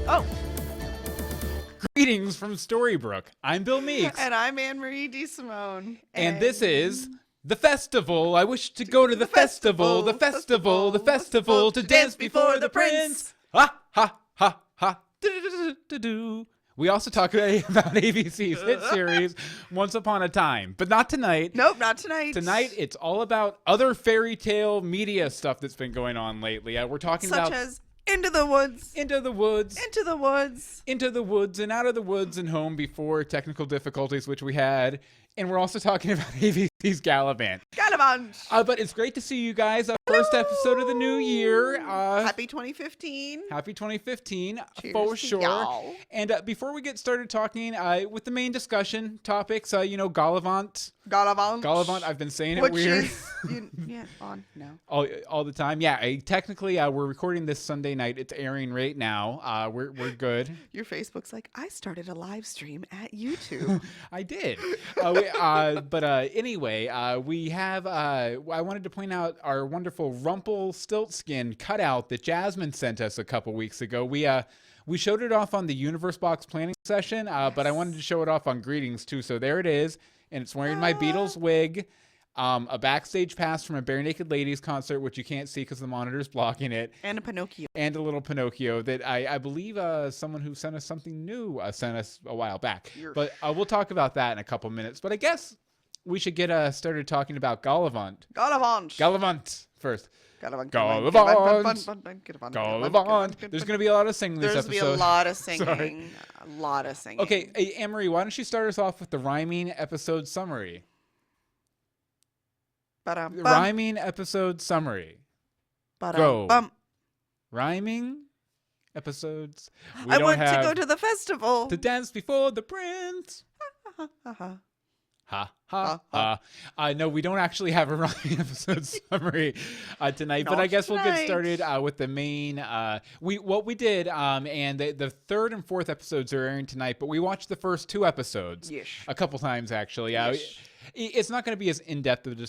Oh, Greetings from Storybrooke. I'm Bill Meeks. and I'm Anne-Marie DeSimone. And this is the festival. I wish to go to the festival, the festival, the festival, to dance before the prince. Ha, ha, ha, ha. Do-do-do-do-do. We also talk about ABC's hit series, Once Upon a Time. But not tonight. Nope, not tonight. Tonight, it's all about other fairy tale media stuff that's been going on lately. We're talking Such about... as Into the Woods. Into the Woods. Into the Woods. Into the Woods and Out of the Woods and Home before technical difficulties, which we had. And we're also talking about ABC's Galavant. Galavant. But it's great to see you guys. First episode of the new year. Happy 2015. Happy 2015, Cheers for to sure. y'all. And before we get started talking with the main discussion topics, Galavant. Galavant. I've been saying it Which weird. is, on now. all the time. Yeah, technically, we're recording this Sunday night. It's airing right now. We're good. Your Facebook's like, I started a live stream at YouTube. I did. But anyway, we have, I wanted to point out our wonderful Rumpelstiltskin cutout that Jasmine sent us a couple weeks ago. We showed it off on the Universe Box planning session, but I wanted to show it off on Greetings too. So there it is. And it's wearing my Beatles wig, a backstage pass from a Bare Naked Ladies concert, which you can't see because the monitor's blocking it. And a Pinocchio. And a little Pinocchio that I believe someone who sent us something new sent us a while back. But we'll talk about that in a couple minutes. But I guess we should get started talking about Galavant. Galavant first. Galavant. There's going to be a lot of singing this episode. There's going to be a lot of singing. Sorry. A lot of singing. Okay, hey, Anne-Marie, why don't you start us off with the rhyming episode summary? Rhyming episode summary. Go. Rhyming episodes. I want to go to the festival. To dance before the prince. Ha, ha, ha. No, we don't actually have a rhyming episode summary tonight, but I guess we'll get started with the main. What we did, and the third and fourth episodes are airing tonight, but we watched the first two episodes a couple times, actually. It's not going to be as in-depth of a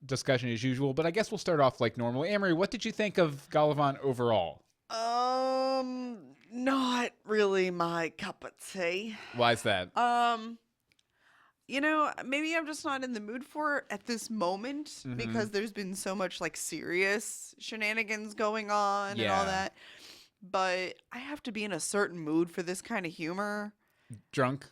discussion as usual, but I guess we'll start off like normal. Amory, what did you think of Galavant overall? Not really my cup of tea. Why is that? Maybe I'm just not in the mood for it at this moment because there's been so much like serious shenanigans going on and all that. But I have to be in a certain mood for this kind of humor. Drunk?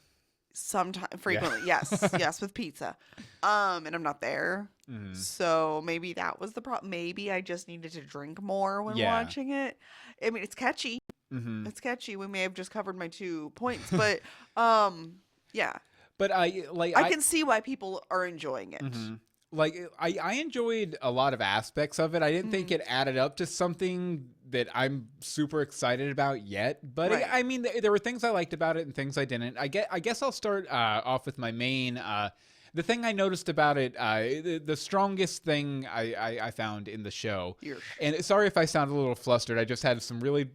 Sometimes, frequently, yes, with pizza. And I'm not there. So maybe that was the problem. Maybe I just needed to drink more when watching it. I mean, it's catchy. It's catchy. We may have just covered my 2 points, but yeah. But I can see why people are enjoying it. I enjoyed a lot of aspects of it. I didn't think it added up to something that I'm super excited about yet. But I mean, there were things I liked about it and things I didn't. I guess I'll start off with my main. The thing I noticed about it, the strongest thing I found in the show, and sorry if I sound a little flustered, I just had some really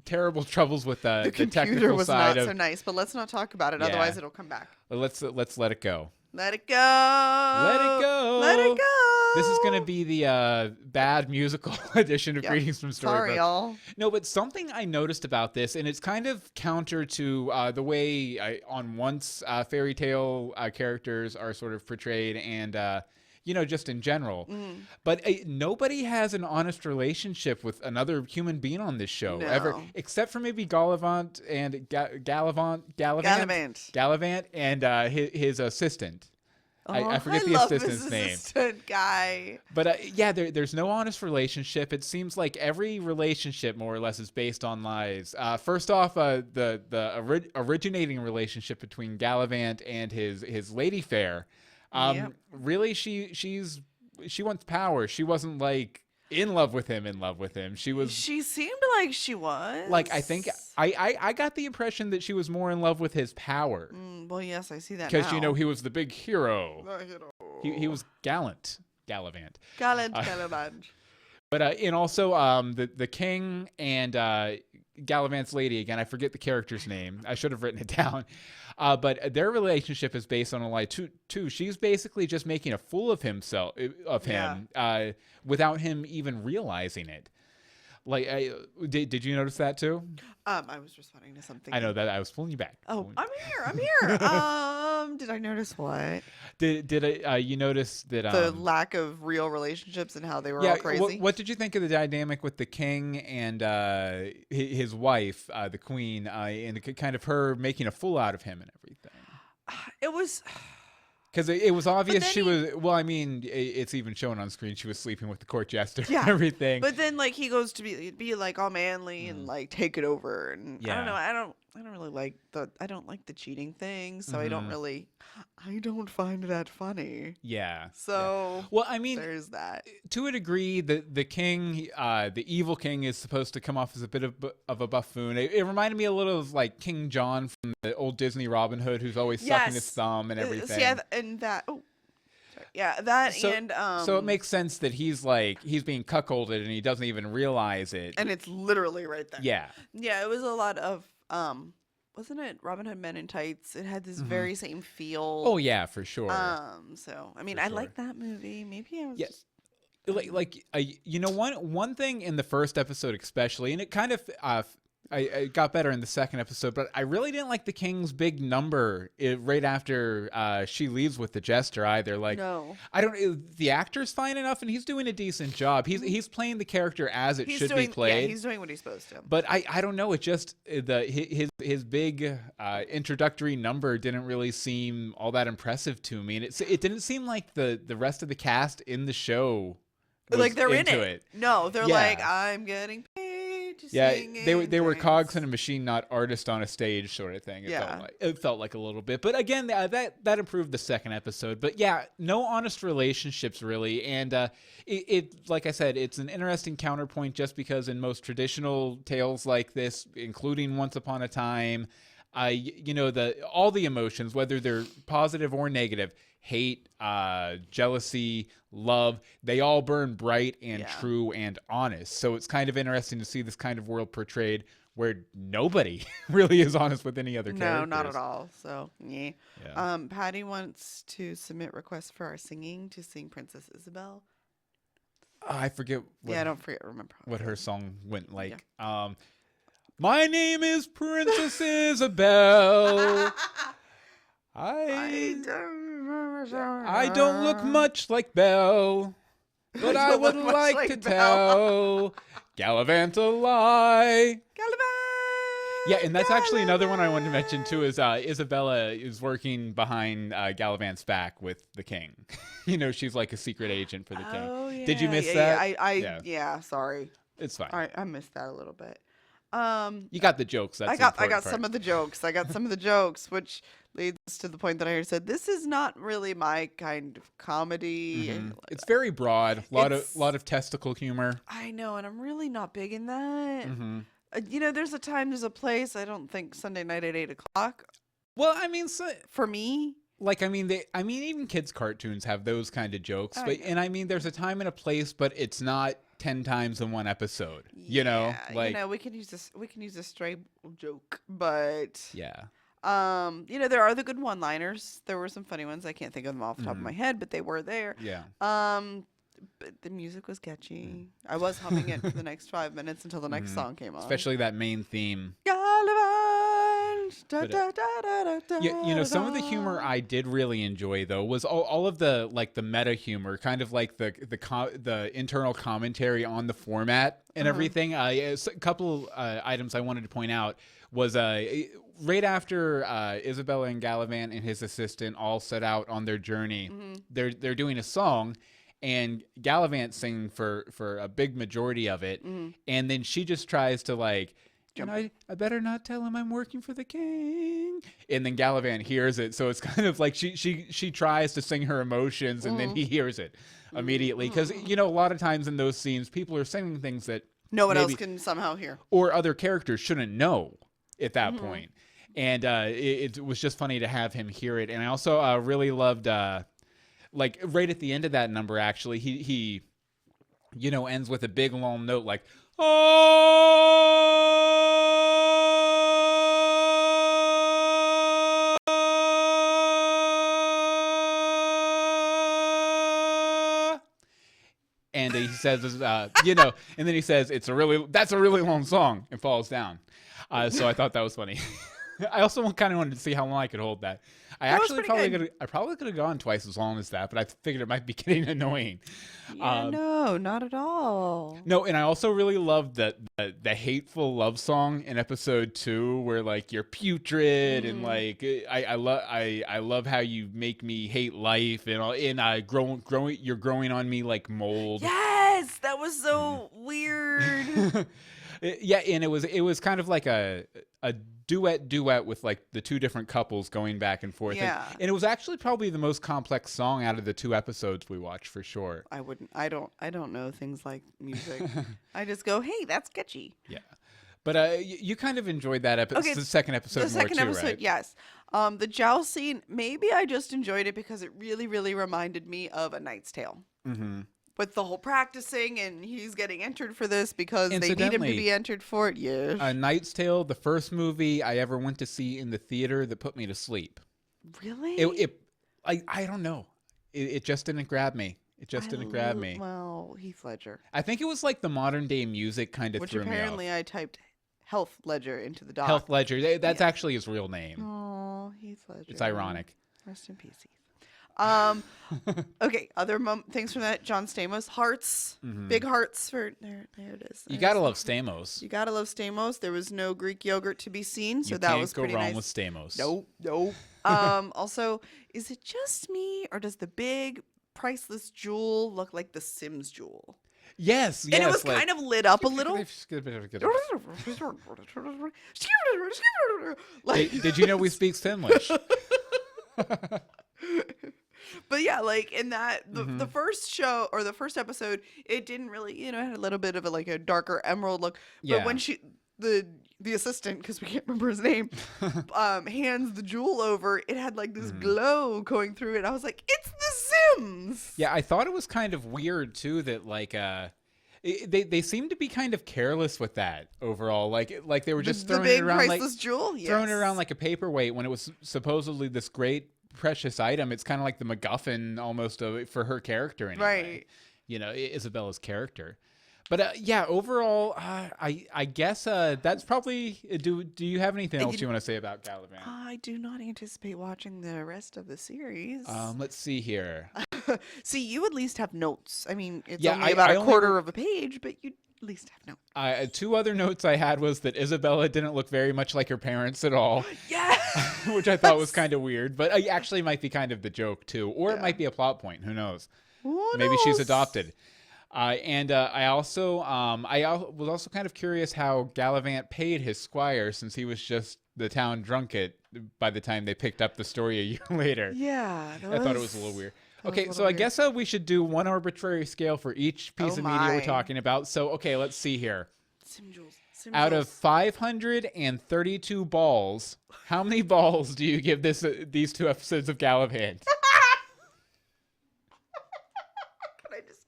terrible troubles with the technical was side. Not so nice, but let's not talk about it, otherwise it'll come back. Let's let it go. Let it go. Let it go. Let it go. This is going to be the bad musical edition of Greetings from Storybrooke. Sorry, y'all. No, but something I noticed about this, and it's kind of counter to the way on once fairy tale characters are sort of portrayed and, just in general. But nobody has an honest relationship with another human being on this show ever, except for maybe Galavant and Galavant and his assistant. I forget the assistant's name. Assistant guy. But there's no honest relationship. It seems like every relationship more or less is based on lies. First off, the originating relationship between Galavant and his lady fair. Really, she wants power. She wasn't like in love with him. She seemed like she was. Like, I think I got the impression that she was more in love with his power. Well, yes, I see that because now. he was the big hero. He was Galavant. Galavant. But and also the king and Galavant's lady, again, I forget the character's name. I should have written it down. But their relationship is based on a lie too. She's basically just making a fool of him without him even realizing it. Like, did you notice that too? I was responding to something. I know that I was pulling you back. Oh, I'm here. Did I notice what? Did you notice that the lack of real relationships and how they were all crazy? What did you think of the dynamic with the king and his wife, the queen, and kind of her making a fool out of him and everything? It was. Because it was obvious she was. Well, I mean, it's even shown on screen. She was sleeping with the court jester and everything. But then, like, he goes to be like all manly and like take it over, and I don't know. I don't really like I don't like the cheating thing, so I don't find that funny. Yeah. So well, I mean, there's that. To a degree, the king, the evil king, is supposed to come off as a bit of a buffoon. It reminded me a little of like King John from the old Disney Robin Hood, who's always sucking his thumb and everything. And that. Oh, sorry. Yeah, that and so it makes sense that he's being cuckolded and he doesn't even realize it. And it's literally right there. Yeah. Yeah, it was a lot of wasn't it Robin Hood Men in Tights? It had this very same feel. Oh yeah, for sure. So I mean, I like that movie. Maybe I was just one thing in the first episode especially, and it kind of I got better in the second episode, but I really didn't like the king's big number right after she leaves with the jester either. Like, no. The actor's fine enough, and he's doing a decent job. He's playing the character as it should be played. Yeah, he's doing what he's supposed to. But I don't know. It just his big introductory number didn't really seem all that impressive to me, and it didn't seem like the rest of the cast in the show was like they're into in it. No, they're like, I'm getting paid. They were cogs in a machine, not artists on a stage, sort of thing. It felt like a little bit, but again, that improved the second episode. But yeah, no honest relationships really, and it like I said, it's an interesting counterpoint just because in most traditional tales like this, including Once Upon a Time, all the emotions, whether they're positive or negative, hate, jealousy, love, they all burn bright and true and honest. So it's kind of interesting to see this kind of world portrayed where nobody really is honest with any other characters. No, not at all. So, yeah. Patty wants to submit requests for our singing to sing Princess Isabel. I forget. Remember what her song went like. Yeah. My name is Princess Isabel. I don't look much like Belle, but I would like to tell Galavant a lie. Galavant! Yeah, and that's actually another one I wanted to mention too is Isabella is working behind Galavant's back with the king. She's like a secret agent for the king. Oh, yeah. Did you miss that? Yeah, sorry. It's fine. I missed that a little bit. You got the jokes. That's I got some of the jokes. Which leads to the point that I said this is not really my kind of comedy. Mm-hmm. It's very broad. Lot of testicle humor. I know, and I'm really not big in that. Mm-hmm. There's a time, there's a place. I don't think Sunday night at 8:00. Well, I mean, for me, even kids' cartoons have those kind of jokes. There's a time and a place, but it's not 10 times in one episode. We can use a stray joke, but yeah. There are the good one-liners. There were some funny ones. I can't think of them off the top of my head, but they were there. Yeah. But the music was catchy. I was humming it for the next 5 minutes until the next song came on. Especially that main theme. Galavant. Some of the humor I did really enjoy though was all of the the meta humor, kind of like the internal commentary on the format and everything. A couple items I wanted to point out was right after Isabella and Galavant and his assistant all set out on their journey, they're doing a song, and Galavant singing for a big majority of it, and then she just tries to And I better not tell him I'm working for the king. And then Galavant hears it, so it's kind of like she tries to sing her emotions, and then he hears it immediately. Because a lot of times in those scenes, people are singing things that no one else can somehow hear, or other characters shouldn't know at that point. And it was just funny to have him hear it. And I also really loved, like right at the end of that number, actually, he ends with a big long note like, and he says, and then he says, that's a really long song, and falls down. So I thought that was funny. I also kind of wanted to see how long I could hold that. I probably could have gone twice as long as that, but I figured it might be getting annoying. Yeah, no, not at all. No, and I also really loved the hateful love song in episode 2, where like you're putrid and like I love how you make me hate life and you're growing on me like mold. Yes, that was so weird. Yeah, and it was kind of like a duet with like the two different couples going back and forth. Yeah. And it was actually probably the most complex song out of the 2 episodes we watched, for sure. I don't know things like music. I just go, hey, that's catchy. Yeah. But you kind of enjoyed that episode. Okay, the second episode more too, right? Yes. The joust scene, maybe I just enjoyed it because it really, really reminded me of A Knight's Tale. Mm-hmm. With the whole practicing, and he's getting entered for this because they need him to be entered for it. Yes. A Knight's Tale, the first movie I ever went to see in the theater that put me to sleep. Really? I don't know. It just didn't grab me. It just didn't grab me. Well, Heath Ledger. I think it was like the modern day music kind of threw me off. Which apparently I typed Heath Ledger into the doc. Heath Ledger. That's actually his real name. Oh, Heath Ledger. It's ironic. Rest in peace, Heath. Okay, other things from that. John Stamos, hearts, big hearts for there it is. You gotta love Stamos. You gotta love Stamos. There was no Greek yogurt to be seen, so that was pretty nice. You can't go wrong with Stamos. Nope. Also, is it just me, or does the big priceless jewel look like the Sims jewel? Yes, and it was kind of lit up a little. Did you know we speak Simlish? But yeah, like in that the first show or the first episode, it didn't really, it had a little bit of a darker emerald look. But when the assistant, because we can't remember his name, hands the jewel over, it had like this glow going through it. I was like, it's The Sims. Yeah, I thought it was kind of weird too that like they seemed to be kind of careless with that overall. Like they were just throwing it around priceless jewel? Yes. Throwing it around like a paperweight when it was supposedly this great precious item. It's kind of like the MacGuffin almost for her character anyway. Right. Isabella's character. But yeah, overall, I guess that's probably. Do you have anything else you want to say about Galavant? I do not anticipate watching the rest of the series. Let's see here. See, you at least have notes. I mean, it's only about a quarter of a page, but you at least have notes. 2 other notes I had was that Isabella didn't look very much like her parents at all. Yeah. Which I thought was kind of weird, but it actually might be kind of the joke too, or it might be a plot point. Who knows? Maybe she's adopted. And I also was also kind of curious how Galavant paid his squire, since he was just the town drunkard by the time they picked up the story a year later. Yeah, I thought it was a little weird. Okay, so I guess we should do one arbitrary scale for each piece of media we're talking about. So, okay, let's see here. Out of 532 balls, how many balls do you give these 2 episodes of Galavant?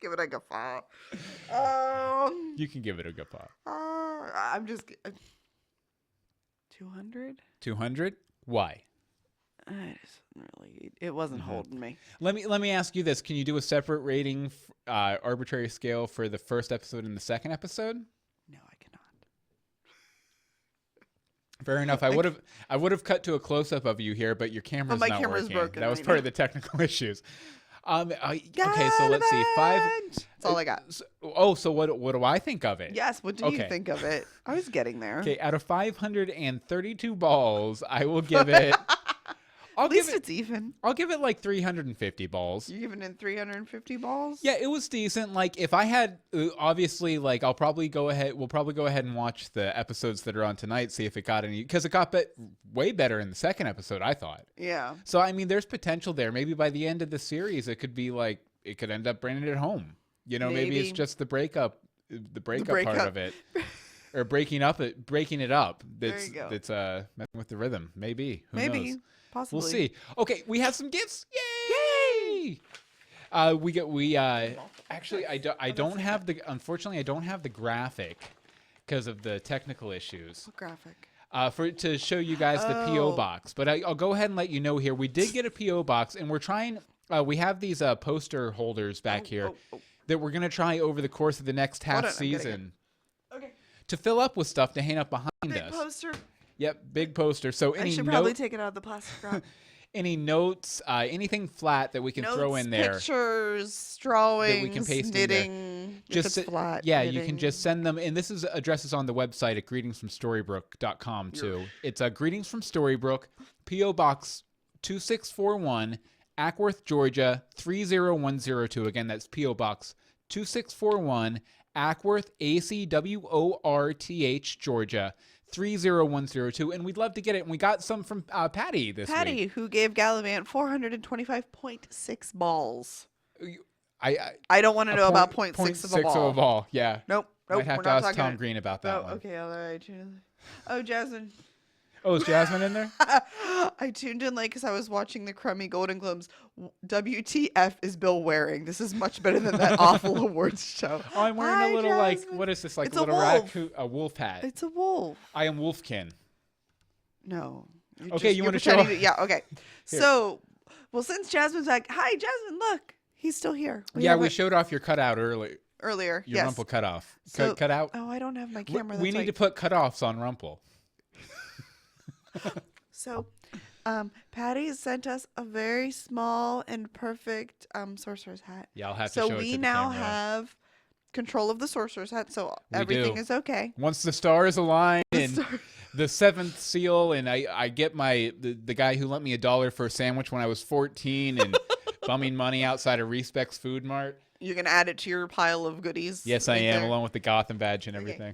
Give it a guffaw. You can give it a guffaw. I'm just 200. 200? Why? It wasn't holding me. Let me ask you this: can you do a separate rating, arbitrary scale for the first episode and the second episode? No, I cannot. Fair enough. I would have cut to a close up of you here, but your camera's not working. Broken. That was part of the technical issues. Okay, so let's see. 5. That's all I got. So what do I think of it? Yes, what do you think of it? I was getting there. Okay, out of 532 balls, I will give it At least it's even. I'll give it like 350 balls. You're giving it 350 balls? Yeah, it was decent. Like if I had, obviously, like we'll probably go ahead and watch the episodes that are on tonight, see if it got any, because it got way better in the second episode, I thought. Yeah. So I mean, there's potential there. Maybe by the end of the series, it could be like, it could end up bringing it home. You know, maybe it's just the breakup part of it. Or breaking it up. That's messing with the rhythm. Maybe. Who knows? Possibly. We'll see. Okay, we have some gifts. Yay! Actually unfortunately I don't have the graphic because of the technical issues. What graphic? To show you guys the PO box. But I'll go ahead and let you know here. We did get a PO box, and we're trying. We have these poster holders back here that we're gonna try over the course of the next half season. Okay. To fill up with stuff to hang up behind us. Big poster. Yep, big poster. So I should probably take it out of the plastic wrap. Any notes, anything flat that we can throw in there. Pictures, drawings, that we can paste knitting. In there. Just flat. Yeah, knitting. You can just send them. And this is addresses on the website at greetingsfromstorybrooke.com too. It's Greetings from Storybrooke, P.O. Box 2641, Ackworth, Georgia 30102. Again, that's P.O. Box 2641, Ackworth, ACWORTH, Georgia 30102, and we'd love to get it. And we got some from Patty this week. Patty, who gave Galavant 425.6 balls. I don't want to know about 0.6 of a ball. Of a ball, yeah. Nope. Might have to ask Tom Green about that one. Okay, all right. Oh, Jasmine. Oh, is Jasmine in there? I tuned in late because I was watching the crummy Golden Globes. WTF is Bill wearing? This is much better than that awful awards show. Oh, I'm wearing a little Jasmine. what is this? Like it's a little raccoon, a wolf hat. It's a wolf. I am Wolfkin. No. You want to show? Yeah. Okay. Here. So, since Jasmine's like, hi, Jasmine, look, he's still here. We showed off your cutout earlier. Your yes. Rumple cutoff. So, cut out. Oh, I don't have my camera. We need to put cutoffs on Rumple. So, Patty sent us a very small and perfect sorcerer's hat. Yeah, I'll have to show it to the camera. So we now have control of the sorcerer's hat, so everything is okay. Once the stars align and the seventh seal, and I get the guy who lent me $1 for a sandwich when I was 14 and bumming money outside of Respect's Food Mart. You're gonna add it to your pile of goodies. Yes, I am, along with the Gotham badge and everything.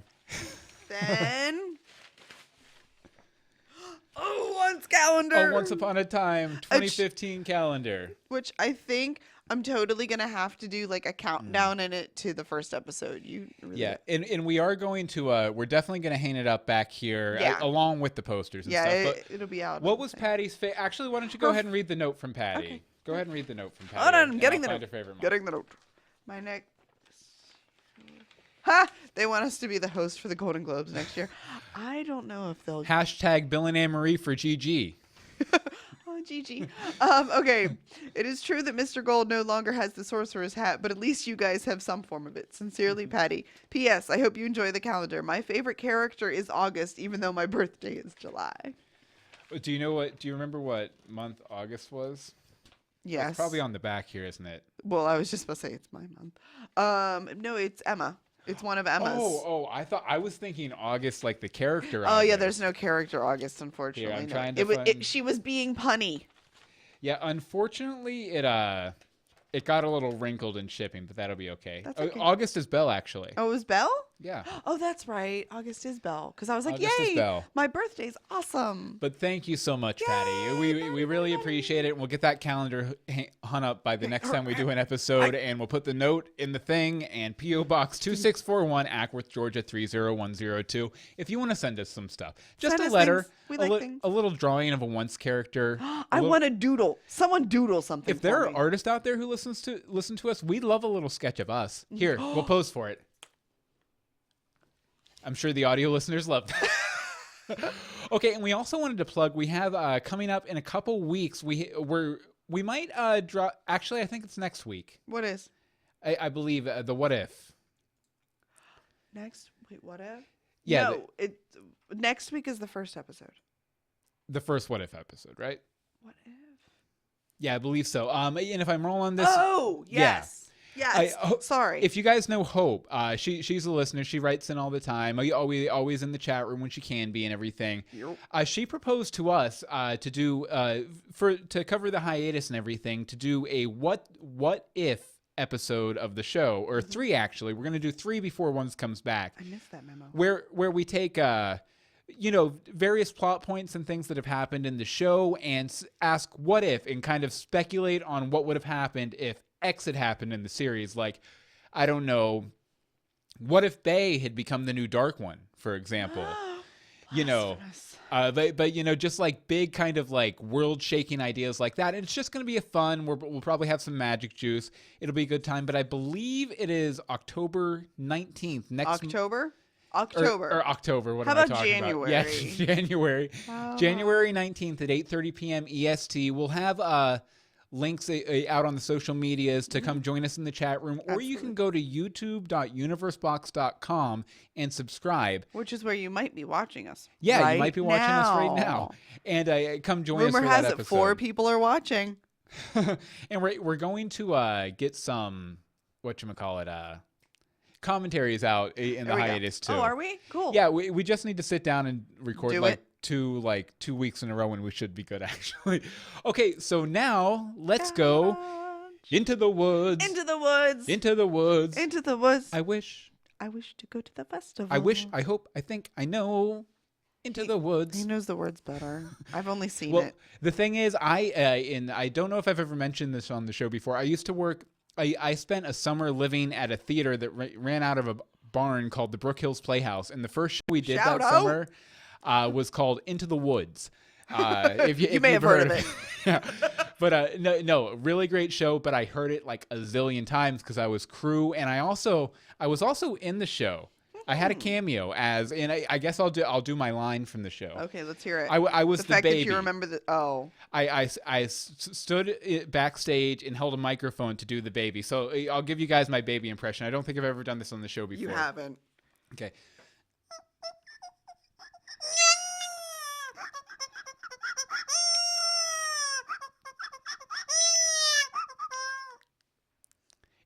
Then. Once calendar. Once Upon a Time 2015 calendar. Which I think I'm totally going to have to do like a countdown in it to the first episode. And we are going to, we're definitely going to hang it up back here along with the posters and stuff. But it'll be out. What was Patty's Actually, why don't you go ahead and read the note from Patty? Okay. Go ahead and read the note from Patty. Hold on, I'm getting the note. Getting the note. My next. They want us to be the host for the Golden Globes next year. I don't know if they'll. # Bill and Anne Marie for GG. Oh, GG. Okay. It is true that Mr. Gold no longer has the sorcerer's hat, but at least you guys have some form of it. Sincerely, Patty. P.S. I hope you enjoy the calendar. My favorite character is August, even though my birthday is July. Do you remember what month August was? Yes. It's probably on the back here, isn't it? Well, I was just about to say it's my month. No, it's Emma. It's one of Emma's. I was thinking August, like the character. Oh yeah, there's no character August, unfortunately. Here, I'm trying to she was being punny. Yeah, unfortunately, it got a little wrinkled in shipping, but that'll be okay. That's okay. August is Belle, actually. Oh, it was Belle? Yeah. Oh, August is Belle. Because I was like, August is yay, Belle. My birthday's awesome. But thank you so much, Patty. We really appreciate it. And we'll get that calendar hung up by the next time we do an episode. And we'll put the note in the thing. And P.O. Box 2641, Ackworth, Georgia 30102. If you want to send us some stuff. Just a letter. We like things. A little drawing of a once character. I want to doodle. Someone doodle something. If there are artists out there who listen to us, we'd love a little sketch of us. Here, we'll pose for it. I'm sure the audio listeners love that. Okay, and we also wanted to plug. We have coming up in a couple weeks. We might draw. Actually, I think it's next week. What is? I believe the What If. What if? Yeah. No, next week is the first episode. The first What If episode, right? What if? Yeah, I believe so. And if I'm wrong on this. Oh, yes. Yes. Sorry. If you guys know Hope, she's a listener. She writes in all the time. Always in the chat room when she can be and everything. Yep. She proposed to us to do to cover the hiatus and everything, to do a what if episode of the show, or 3 actually. We're gonna do 3 before one comes back. I missed that memo. Where we take various plot points and things that have happened in the show and ask what if, and kind of speculate on what would have happened if X had happened in the series. Like, I don't know, what if Bay had become the new Dark One, for example? But just like big kind of like world-shaking ideas like that. And it's just going to be a fun. We'll probably have some magic juice. It'll be a good time. But I believe it is October 19th next October. Or October. What How am I about talking January? about? Yeah, January. January 19th at 8:30 p.m. EST. We'll have links out on the social medias to come join us in the chat room. Or you can go to youtube.universebox.com and subscribe. Which is where you might be watching us. Yeah, you might be watching us right now. And come join us for that episode. Rumor has it 4 people are watching. And we're going to get some, commentaries out in the hiatus too. Oh, are we? Cool. Yeah, we just need to sit down and record two weeks in a row, and we should be good actually. Okay, so now let's go into the woods. Into the woods. Into the woods. Into the woods. I wish to go to the festival. I hope, I think, I know. Into the woods. He knows the words better. I've only seen well, it. The thing is, I don't know if I've ever mentioned this on the show before. I used to work. I spent a summer living at a theater that ran out of a barn called the Brook Hills Playhouse, and the first show we did summer was called Into the Woods. If you may have heard of it. Yeah. But no, really great show. But I heard it like a zillion times because I was crew, and I was also in the show. I had a cameo and I guess I'll do my line from the show. Okay, let's hear it. I was the fact baby. That you remember the I stood backstage and held a microphone to do the baby. So I'll give you guys my baby impression. I don't think I've ever done this on the show before. You haven't. Okay.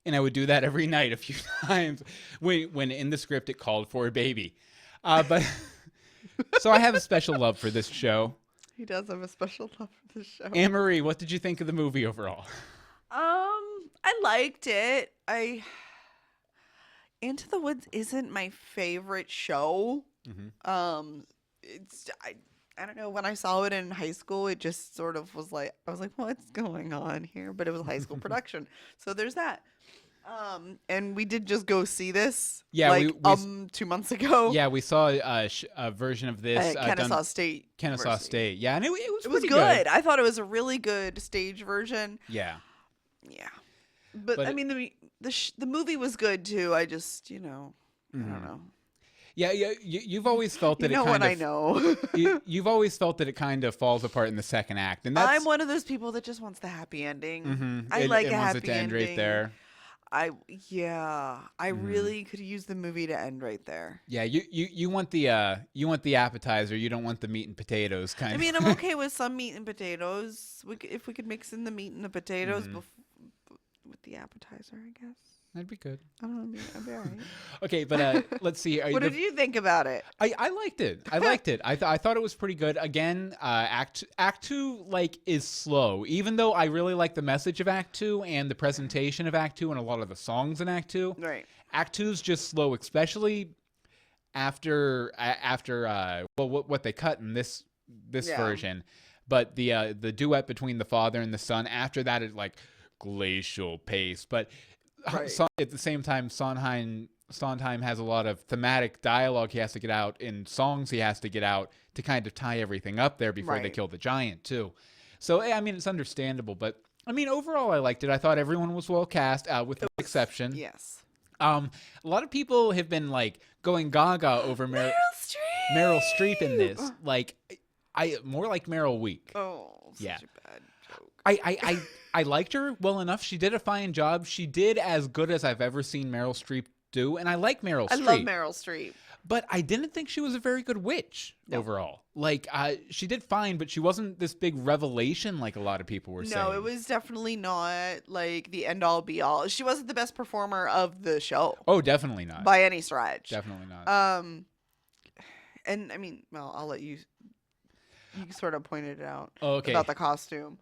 And I would do that every night a few times when in the script it called for a baby. But so I have a special love for this show. He does have a special love for this show. Anne-Marie, what did you think of the movie overall? I liked it. Into the Woods isn't my favorite show. Mm-hmm. I don't know, when I saw it in high school, it just sort of was like, I was like, what's going on here? But it was a high school production. So there's that. And we did just go see this. Yeah, 2 months ago. Yeah, we saw a version of this at Kennesaw State. Kennesaw State. Yeah, and it was pretty good. I thought it was a really good stage version. Yeah. Yeah. But I mean, the movie was good too. I just, I don't know. Yeah, you've always felt that I know. You've always felt that it kind of falls apart in the second act, and I'm one of those people that just wants the happy ending. Mm-hmm. I like a happy it to end ending. right there. I really could use the movie to end right there. Yeah, you want the appetizer. You don't want the meat and potatoes kind of. I mean, I'm okay with some meat and potatoes. If we could mix in the meat and the potatoes with the appetizer, I guess. That'd be good. I don't know. I'd be all right. Okay, but let's see. What did you think about it? I liked it. I liked it. I thought it was pretty good. Again, Act 2 is slow. Even though I really like the message of Act 2 and the presentation of Act 2 and a lot of the songs in Act 2. Right. Act 2's just slow, especially after what they cut in this version. But the duet between the father and the son, after that is like glacial pace. But right. At the same time, Sondheim has a lot of thematic dialogue he has to get out, and songs he has to get out to kind of tie everything up there before they kill the giant too. So I mean, it's understandable, but I mean, overall, I liked it. I thought everyone was well cast, with one exception. Yes. A lot of people have been like going gaga over Meryl Streep in this, like more like Meryl Week. Oh, such a bad joke. I liked her well enough. She did a fine job. She did as good as I've ever seen Meryl Streep do, and I like Meryl Streep. I love Meryl Streep. But I didn't think she was a very good witch overall. Like, she did fine, but she wasn't this big revelation like a lot of people were saying. No, it was definitely not like the end all be all. She wasn't the best performer of the show. Oh, definitely not. By any stretch. Definitely not. And I mean, well, I'll let you. You sort of pointed it out okay. about the costume.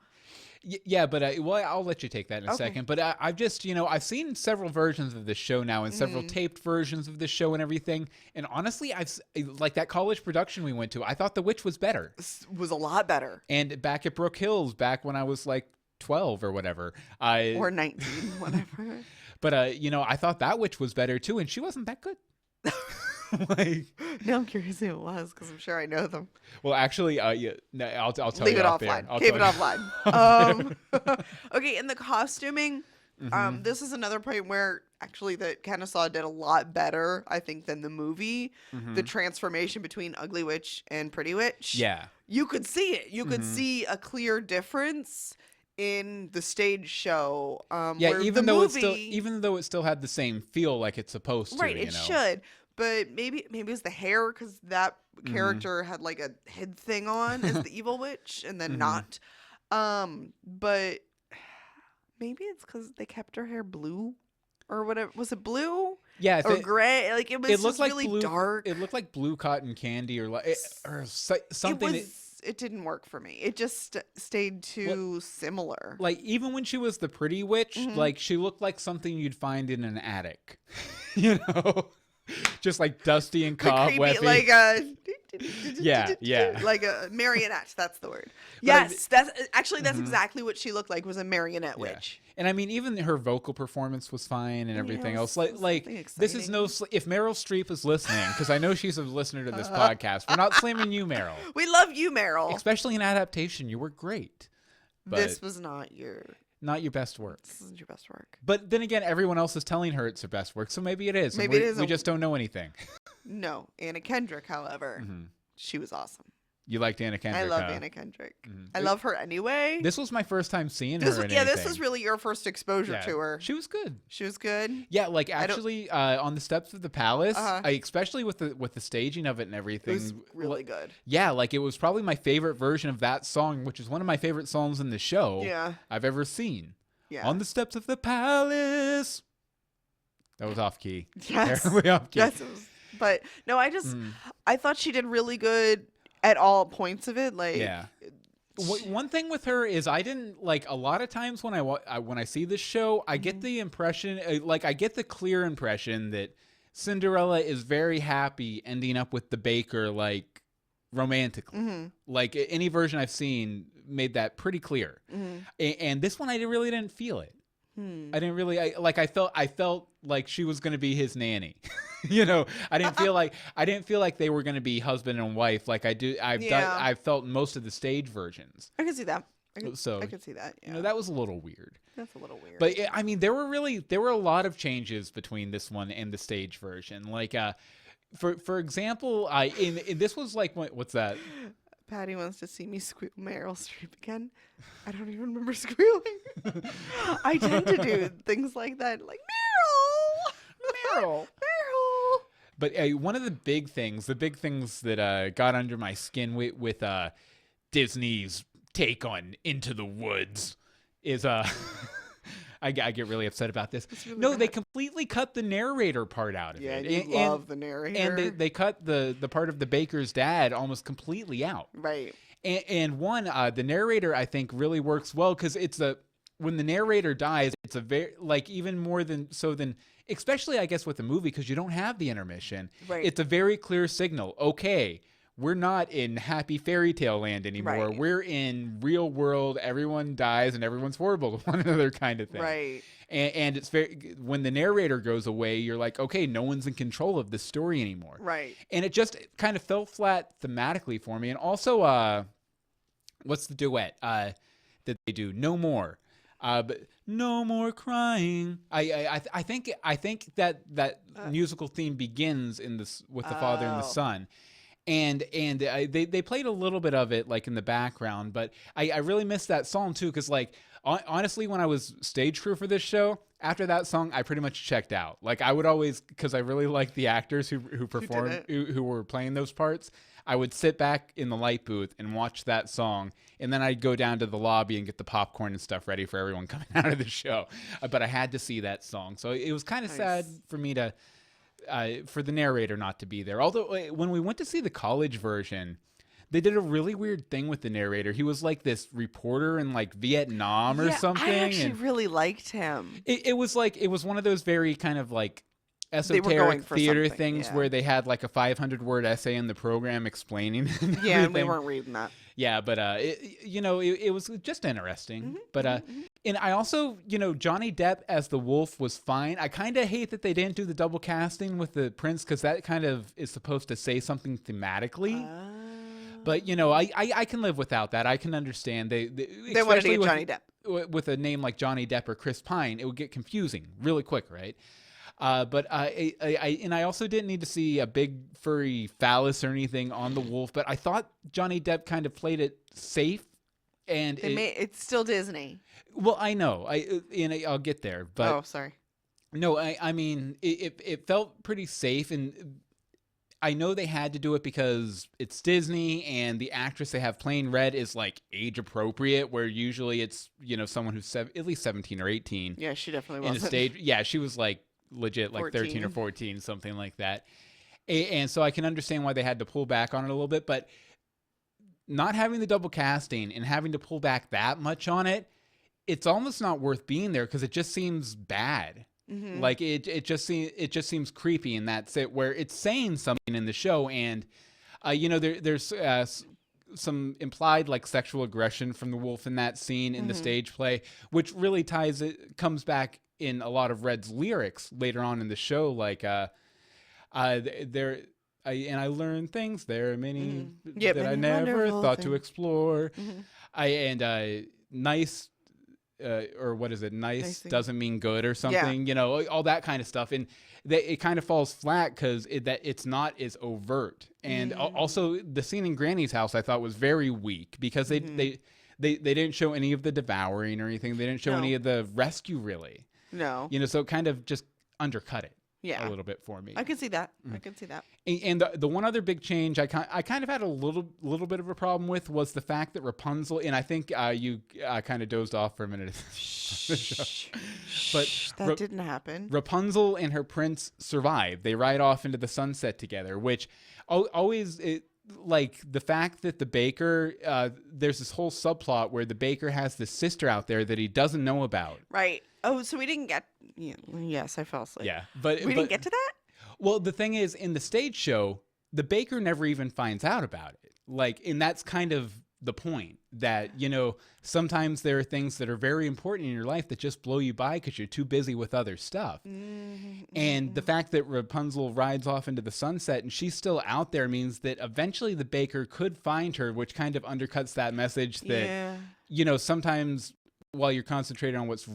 Yeah, but I'll let you take that in a second. But I've just, I've seen several versions of this show now and several taped versions of this show and everything. And honestly, like that college production we went to, I thought The Witch was better. Was a lot better. And back at Brook Hills, back when I was like 12 or whatever. Or 19, whatever. But, I thought that Witch was better too, and she wasn't that good. Now I'm curious who it was because I'm sure I know them. Well, actually, I'll tell Leave you it off offline. there. Keep it offline. Okay, in the costuming, this is another point where actually that Kennesaw did a lot better, I think, than the movie. The transformation between Ugly Witch and Pretty Witch. Yeah, you could see it. You could see a clear difference in the stage show. Yeah, even though it still had the same feel like it's supposed to. Right, it should. But maybe it was the hair because that character had like a head thing on as the evil witch and then not. But maybe it's because they kept her hair blue or whatever. Was it blue? Yeah, or gray? Like it was just like really blue, dark. It looked like blue cotton candy or something. It didn't work for me. It just stayed too similar. Like even when she was the pretty witch, like she looked like something you'd find in an attic. Just like dusty and cobwebby. Like a yeah. Like a marionette, that's the word. Yes, that's exactly what she looked like, was a marionette witch. And I mean, even her vocal performance was fine and everything else. Like this is if Meryl Streep is listening, because I know she's a listener to this podcast, we're not slamming you, Meryl. We love you, Meryl. Especially in adaptation, you were great. But this was not your best work. This isn't your best work. But then again, everyone else is telling her it's her best work, so maybe it is. Maybe it is. We just don't know anything. No. Anna Kendrick, however, she was awesome. You liked Anna Kendrick? I love Anna Kendrick. I love her anyway. This was my first time seeing her in anything. This was really your first exposure to her. She was good. She was good. Yeah, like actually on the steps of the palace, especially with the staging of it and everything. It was really good. Yeah, like it was probably my favorite version of that song, which is one of my favorite songs in the show I've ever seen. Yeah. On the steps of the palace. That was off key. Yes. Terribly off key. Yes, it was. But no, I thought she did really good at all points of it. Like, one thing with her is I didn't like a lot of times when I see this show, I get the impression, like I get the clear impression that Cinderella is very happy ending up with the baker, like romantically. Like any version I've seen made that pretty clear. And this one I really didn't feel it. I didn't really I felt like she was going to be his nanny. I didn't feel like they were going to be husband and wife like I've felt most of the stage versions. I can see that. I can see that. Yeah. That was a little weird. That's a little weird. But I mean, there were a lot of changes between this one and the stage version. Like for example, this was like what's that? Patty wants to see me squeal Meryl Streep again. I don't even remember squealing. I tend to do things like that, like Meryl. But one of the big things that got under my skin with Disney's take on Into the Woods is I get really upset about this. Really they completely cut the narrator part out of it. Yeah, you love the narrator. And they cut the part of the baker's dad almost completely out. Right. And the narrator, I think, really works well because when the narrator dies, it's a very, like, even more than, especially, I guess, with the movie, because you don't have the intermission. Right. It's a very clear signal. Okay, we're not in happy fairy tale land anymore. Right. We're in real world. Everyone dies and everyone's horrible to one another kind of thing. Right. And it's when the narrator goes away, you're like, okay, no one's in control of this story anymore. Right. And it just kind of fell flat thematically for me. And also, what's the duet that they do? No More. But no more crying. I think that musical theme begins with the father and the son. And they played a little bit of it like in the background, but I really missed that song too because like honestly, when I was stage crew for this show, after that song, I pretty much checked out. Like I would always, because I really liked the actors who performed, who were playing those parts. I would sit back in the light booth and watch that song, and then I'd go down to the lobby and get the popcorn and stuff ready for everyone coming out of the show. But I had to see that song, so it was kind of sad for me to, for the narrator not to be there. Although when we went to see the college version, they did a really weird thing with the narrator. He was like this reporter in like Vietnam or something. I actually really liked him. It was one of those very kind of like esoteric theater things where they had like a 500-word essay in the program explaining. Yeah, and we weren't reading that. Yeah, but it was just interesting. But and I also, Johnny Depp as the wolf was fine. I kind of hate that they didn't do the double casting with the prince, because that kind of is supposed to say something thematically. But I can live without that. I can understand they wanted to get Johnny Depp with a name like Johnny Depp or Chris Pine. It would get confusing really quick, right? But I also didn't need to see a big furry phallus or anything on the wolf. But I thought Johnny Depp kind of played it safe, and it's still Disney. Well, I know, I'll get there. But sorry. No, I mean it felt pretty safe, and I know they had to do it because it's Disney, and the actress they have playing Red is like age appropriate, where usually it's someone who's at least 17 or 18. Yeah, she definitely was. In a stage, yeah, she was like legit like 14. 13 or 14, something like that. And so I can understand why they had to pull back on it a little bit, but not having the double casting and having to pull back that much on it, it's almost not worth being there, because it just seems bad. Mm-hmm. Like it just seems creepy, and that's it, where it's saying something in the show, and there's some implied like sexual aggression from the wolf in that scene in the stage play, which really comes back in a lot of Red's lyrics later on in the show, like I learned things. There are many that I never thought to explore. Nice. Or what is it? Nice doesn't mean good or something, all that kind of stuff. And it kind of falls flat because it's not as overt. And also the scene in Granny's house I thought was very weak, because they didn't show any of the devouring or anything. They didn't show any of the rescue, really. No. So it kind of just undercut it. A little bit for me. I can see that. I can see that. And the one other big change I kind of had a little bit of a problem with was the fact that Rapunzel, and I think you kind of dozed off for a minute. But that didn't happen. Rapunzel and her prince survive. They ride off into the sunset together, which always like the fact that the baker, there's this whole subplot where the baker has this sister out there that he doesn't know about. Right. Oh, so we didn't get. Yes, I fell asleep. Yeah, we didn't get to that. Well, the thing is, in the stage show, the baker never even finds out about it. Like, and that's kind of the point, that sometimes there are things that are very important in your life that just blow you by because you're too busy with other stuff. And the fact that Rapunzel rides off into the sunset and she's still out there means that eventually the baker could find her, which kind of undercuts that message that sometimes while you're concentrating on what's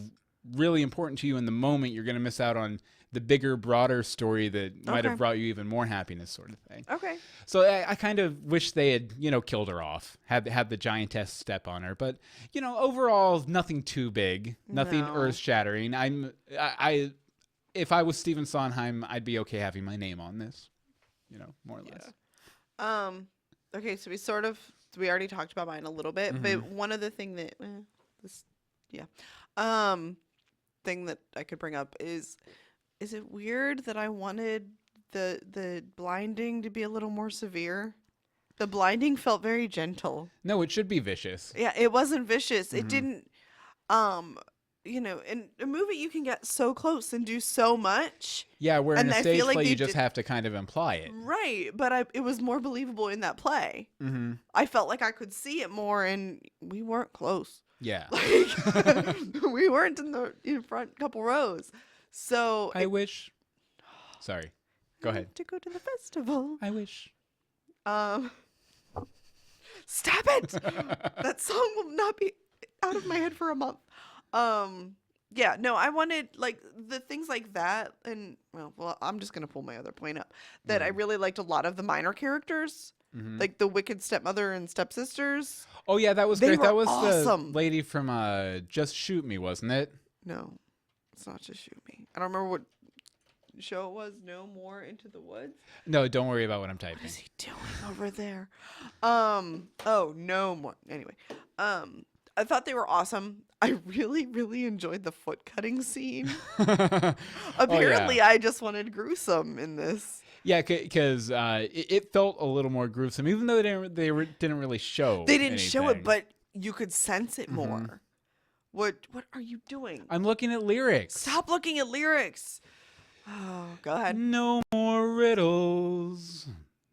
really important to you in the moment, you're going to miss out on the bigger, broader story that might have brought you even more happiness, sort of thing. Okay. So I kind of wish they had, killed her off, had the giantess step on her. But, overall, nothing too big, nothing earth-shattering. If I was Stephen Sondheim, I'd be okay having my name on this, more or less. Okay, so we already talked about mine a little bit, but one other thing that, thing that I could bring up is it weird that I wanted the blinding to be a little more severe? The blinding felt very gentle. No, it should be vicious. Yeah, it wasn't vicious. It didn't, in a movie you can get so close and do so much. Yeah, where in a stage play you just have to kind of imply it. Right, but it was more believable in that play. I felt like I could see it more, and we weren't close. Yeah. Like, we weren't in front couple rows. So I wish. Sorry. Go ahead. To go to the festival. I wish. Stop it. That song will not be out of my head for a month. Yeah, no, I wanted like the things like that, and well, I'm just gonna pull my other point up. That I really liked a lot of the minor characters. Like the wicked stepmother and stepsisters. Oh yeah, that was great. That was awesome. The lady from Just Shoot Me, wasn't it? No. It's not Just Shoot Me. I don't remember what show it was. No More Into the Woods? No, don't worry about what I'm typing. What is he doing over there? Oh, No More. Anyway, I thought they were awesome. I really, really enjoyed the foot cutting scene. Apparently, I just wanted gruesome in this. Yeah, because it felt a little more gruesome, even though they didn't really show. They didn't show it, but you could sense it more. What are you doing? I'm looking at lyrics. Stop looking at lyrics. Oh, go ahead. No more riddles.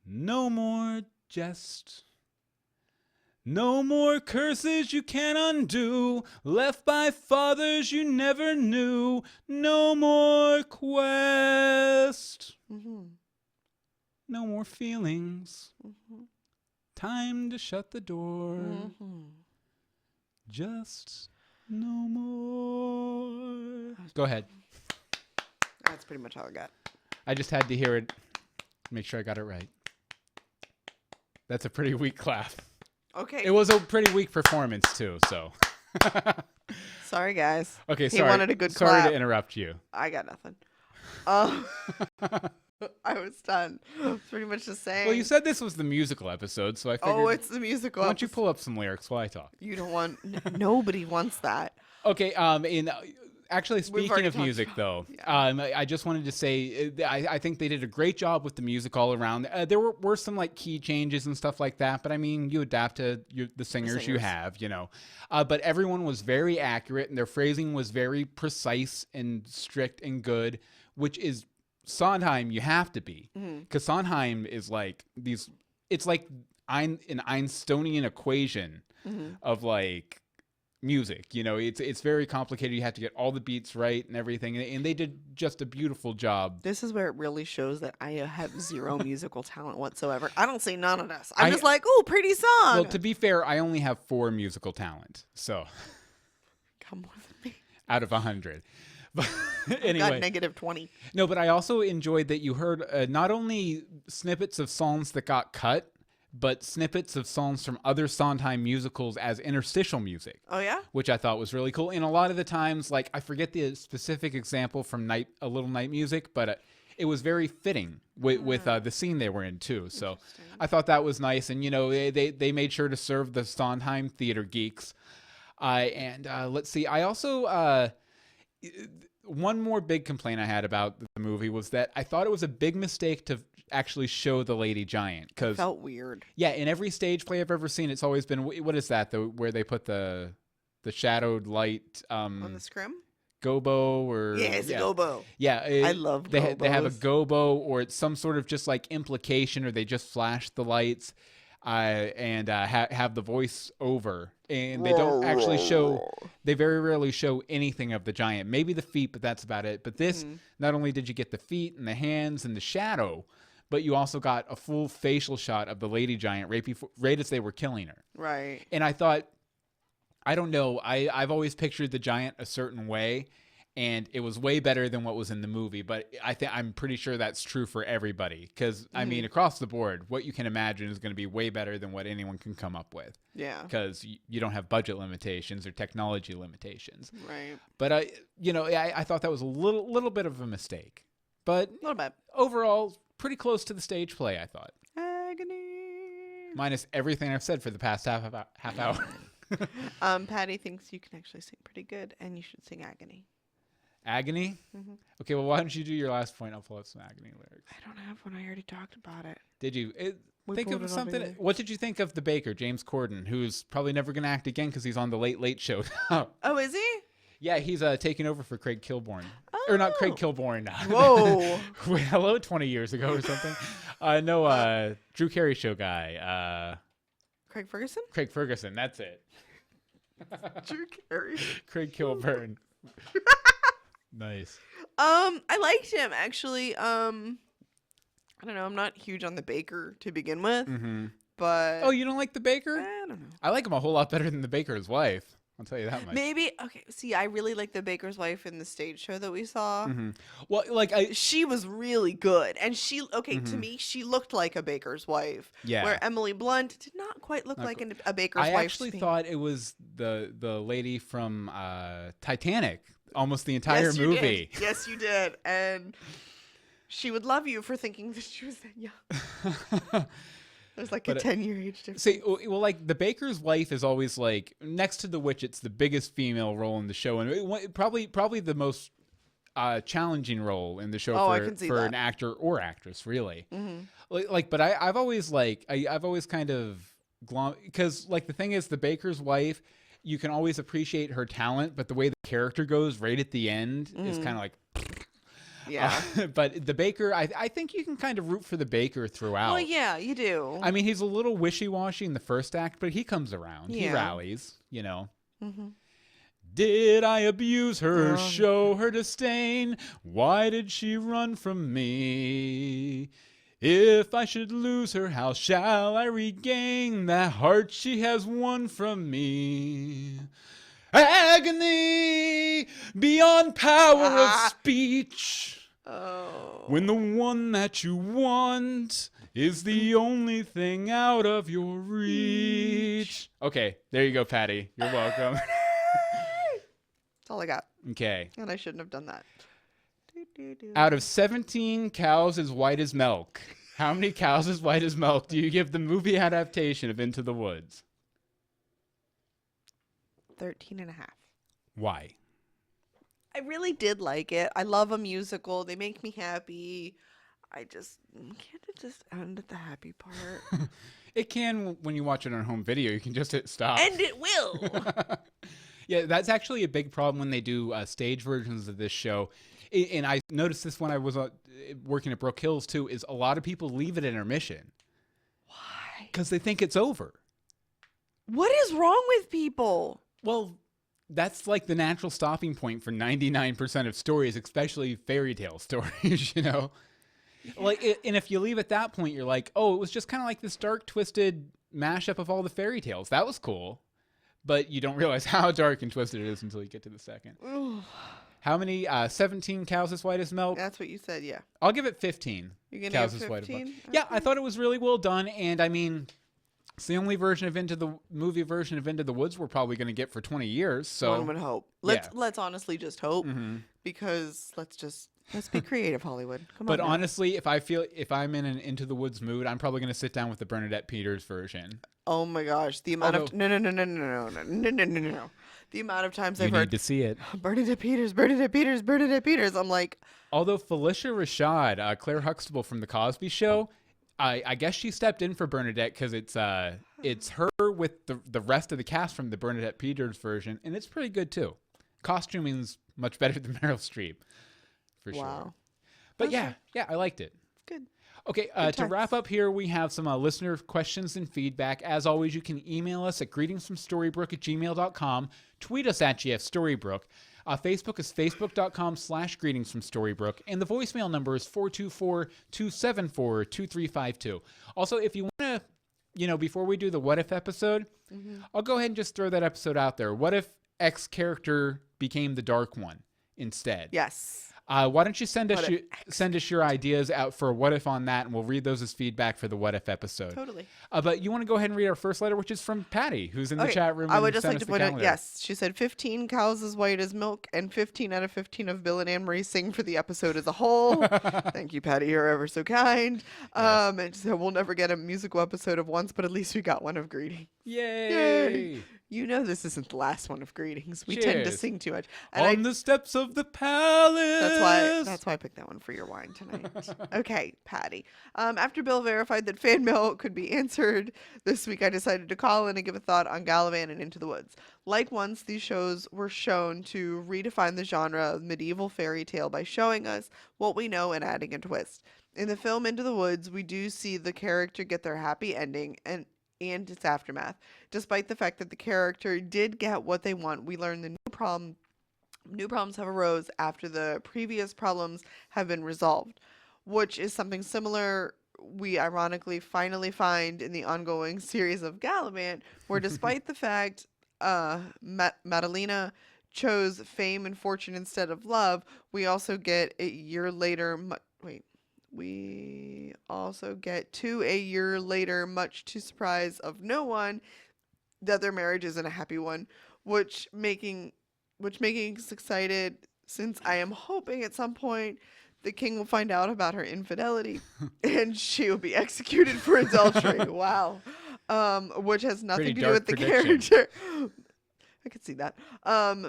No more jest. No more curses you can't undo, left by fathers you never knew. No more quest. No more feelings. Time to shut the door. Just no more. Go ahead. That's pretty much all I got. I just had to hear it. Make sure I got it right. That's a pretty weak clap. Okay. It was a pretty weak performance too, so. Sorry, guys. Okay, he sorry. Wanted a good clap. Sorry to interrupt you. I got nothing. I was done. Pretty much just saying. Well, you said this was the musical episode, so I figured. Oh, it's the musical. Why don't you pull up some lyrics while I talk? You don't want. Nobody wants that. Okay. Actually, speaking of music, though, I just wanted to say I think they did a great job with the music all around. There were some like key changes and stuff like that, but I mean, you adapt to the singers you have, you know. But everyone was very accurate, and their phrasing was very precise and strict and good, which is Sondheim. You have to be, because Sondheim is like these. It's like an Einsteinian equation of like music, you know. It's very complicated. You have to get all the beats right and everything, and they did just a beautiful job. This is where it really shows that I have zero musical talent whatsoever. I don't see none of this. I'm just like, oh, pretty song. Well, to be fair, I only have 4 musical talent, so come more than me out of 100. But anyway, got negative 20. No, but I also enjoyed that you heard not only snippets of songs that got cut, but snippets of songs from other Sondheim musicals as interstitial music. Oh, yeah? Which I thought was really cool. And a lot of the times, like, I forget the specific example from A Little Night Music, but it was very fitting with the scene they were in, too. So I thought that was nice. And, you know, they made sure to serve the Sondheim theater geeks. And let's see. I also... one more big complaint I had about the movie was that I thought it was a big mistake to actually show the Lady Giant, because felt weird. Yeah, in every stage play I've ever seen, it's always been, what is that? Where they put the shadowed light on the scrim? Gobo or it's a gobo. Yeah, I love gobos. They have a gobo, or it's some sort of just like implication, or they just flash the lights and have the voice over, and they don't actually show. They very rarely show anything of the giant. Maybe the feet, but that's about it. But this, not only did you get the feet and the hands and the shadow, but you also got a full facial shot of the Lady Giant right as they were killing her. Right. And I thought, I don't know, I've always pictured the giant a certain way, and it was way better than what was in the movie. But I'm pretty sure that's true for everybody, because I mean, across the board, what you can imagine is going to be way better than what anyone can come up with. Yeah. Because you don't have budget limitations or technology limitations. Right. But I thought that was a little bit of a mistake. But a little bit. Overall, pretty close to the stage play, I thought. Agony. Minus everything I've said for the past half hour. Patty thinks you can actually sing pretty good, and you should sing Agony. Agony? Okay, well, why don't you do your last point? I'll pull up some Agony lyrics. I don't have one. I already talked about it. Did you? Think of something. What did you think of the baker, James Corden, who's probably never going to act again because he's on the Late Late Show now? Oh, is he? Yeah, he's taking over for Craig Kilborn. Oh. Or not Craig Kilborn. Whoa. Wait, hello, 20 years ago or something. Drew Carey Show guy. Craig Ferguson? Craig Ferguson, that's it. Drew Carey. Craig Kilborn. Nice. I liked him, actually. I don't know. I'm not huge on the baker to begin with, but... Oh, you don't like the baker? I don't know. I like him a whole lot better than the baker's wife. I'll tell you that much. Maybe. Okay. See, I really like the baker's wife in the stage show that we saw. Well, she was really good, and to me, she looked like a baker's wife. Yeah. Where Emily Blunt did not quite look like a baker's wife. I actually thought it was the lady from Titanic. almost the entire movie. Yes, you did. And she would love you for thinking that she was that young. There's like a 10-year age difference. See, well, like the baker's wife is always like next to the witch. It's the biggest female role in the show, and probably the most challenging role in the show for an actor or actress, really. But I've always kind of because like the thing is, the baker's wife, you can always appreciate her talent, but the way the character goes right at the end is kind of like. Yeah. But the baker, I think you can kind of root for the baker throughout. Well, yeah, you do. I mean, he's a little wishy-washy in the first act, but he comes around. Yeah. He rallies, you know. Did I abuse her, show her disdain? Why did she run from me? If I should lose her, how shall I regain that heart she has won from me? Agony beyond power of speech. When the one that you want is the only thing out of your reach. Okay, there you go, Patty. You're welcome. That's all I got. Okay. And I shouldn't have done that. Out of 17 cows as white as milk, how many cows as white as milk do you give the movie adaptation of Into the Woods? 13.5. Why? I really did like it. I love a musical. They make me happy. Can't it just end at the happy part? It can when you watch it on home video. You can just hit stop. And it will. Yeah, that's actually a big problem when they do stage versions of this show. And I noticed this when I was working at Brook Hills too, is a lot of people leave at intermission. Why? Because they think it's over. What is wrong with people? Well, that's like the natural stopping point for 99% of stories, especially fairy tale stories, you know? Yeah. And if you leave at that point, you're like, oh, it was just kind of like this dark, twisted mashup of all the fairy tales. That was cool. But you don't realize how dark and twisted it is until you get to the second. Ooh. How many? 17 cows as white as milk? That's what you said, yeah. I'll give it 15. You're going cows to give 15? As white as milk. Okay. Yeah, I thought it was really well done. And I mean, it's the only version of movie version of Into the Woods we're probably going to get for 20 years. So one would hope. Let's honestly just hope, because let's be creative, Hollywood. Come on. But honestly, if I'm in an Into the Woods mood, I'm probably going to sit down with the Bernadette Peters version. Oh my gosh, the amount of no. The amount of times I've heard, you need to see it. Bernadette Peters. I'm like, although Felicia Rashad, Claire Huxtable from The Cosby Show, I guess she stepped in for Bernadette because it's her with the rest of the cast from the Bernadette Peters version, and it's pretty good too. Costuming's much better than Meryl Streep, for sure. But okay. yeah, I liked it. Good. Okay, to wrap up here, we have some listener questions and feedback. As always, you can email us at greetingsfromstorybrooke@gmail.com, tweet us at GFStorybrooke. Facebook is facebook.com/greetingsfromstorybrooke, and the voicemail number is 424-274-2352. Also, if you want to, before we do the What If episode, I'll go ahead and just throw that episode out there. What if X character became the Dark One instead? Yes. Why don't you send us your ideas out for a What If on that, and we'll read those as feedback for the What If episode. Totally. But you want to go ahead and read our first letter, which is from Patty, who's in the chat room. I would just like to point out, yes, she said 15 cows as white as milk, and 15 out of 15 of Bill and Anne Marie sing for the episode as a whole. Thank you, Patty. You're ever so kind. Yes. And so we'll never get a musical episode of once, but at least we got one of greeting. Yay! You know this isn't the last one of greetings. We tend to sing too much. And the steps of the palace. That's why I picked that one for your wine tonight. Okay, Patty. After Bill verified that fan mail could be answered this week, I decided to call in and give a thought on Galavant and Into the Woods. Like once, these shows were shown to redefine the genre of medieval fairy tale by showing us what we know and adding a twist. In the film Into the Woods, we do see the character get their happy ending and its aftermath. Despite the fact that the character did get what they want, we learn the new problems have arose after the previous problems have been resolved, which is something similar we ironically finally find in the ongoing series of Galavant, where despite the fact Madalena chose fame and fortune instead of love, we also get a year later we also get to a year later, much to surprise of no one, that their marriage isn't a happy one, which making which making us excited since I am hoping at some point the king will find out about her infidelity and she will be executed for adultery. Wow. Which has nothing to do with the character. I could see that.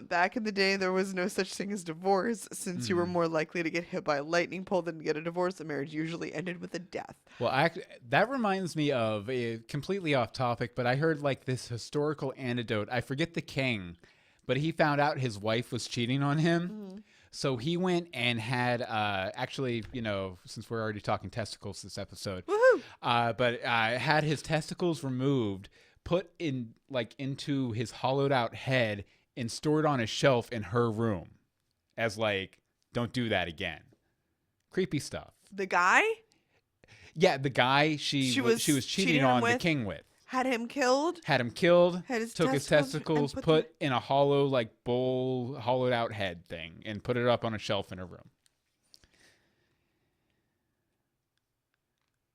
Back in the day, there was no such thing as divorce. Since you were more likely to get hit by a lightning bolt than to get a divorce, the marriage usually ended with a death. Well, that reminds me of a completely off topic, but I heard like this historical anecdote. I forget the king, but he found out his wife was cheating on him. Mm-hmm. So he went and had, actually, you know, since we're already talking testicles this episode, but had his testicles removed, put in like into his hollowed out head and stored on a shelf in her room as like, don't do that again. Creepy stuff. The guy? Yeah, the guy she was cheating on the king with. Had him killed. Took his testicles, put in a hollow, like bowl, hollowed out head thing, and put it up on a shelf in her room.